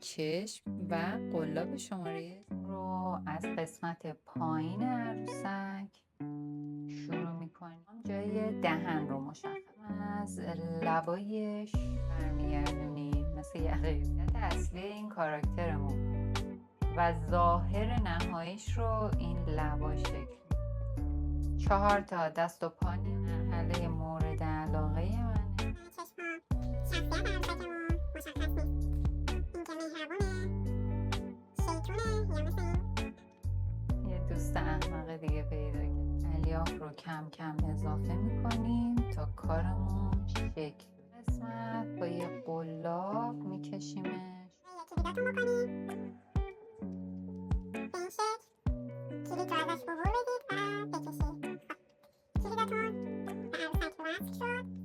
چشم و قلاب شماره رو از قسمت پایین عروسک شروع میکنیم. جای دهن رو مشخص از لبایش برمیگردونیم مثل یه قیفیت اصلی این کاراکترمون و ظاهر نهاییش رو این لبا شکل 4 تا دست و پا مرحله مورد علاقه منه. شخصیت عروسکمون مشخص نیست. اینکه مهربونه، شیطونه یا مثل این یه دوست احمق دیگه پیدا کرد. الیاف رو کم کم اضافه میکنیم تا کارمون شکل قسمت با یه قلاب میکشیمش. کلیداتون بکنید به این شکل. کلید رو ازش عبور بدید و بکشید. کلیداتون به عروسک وصل شد.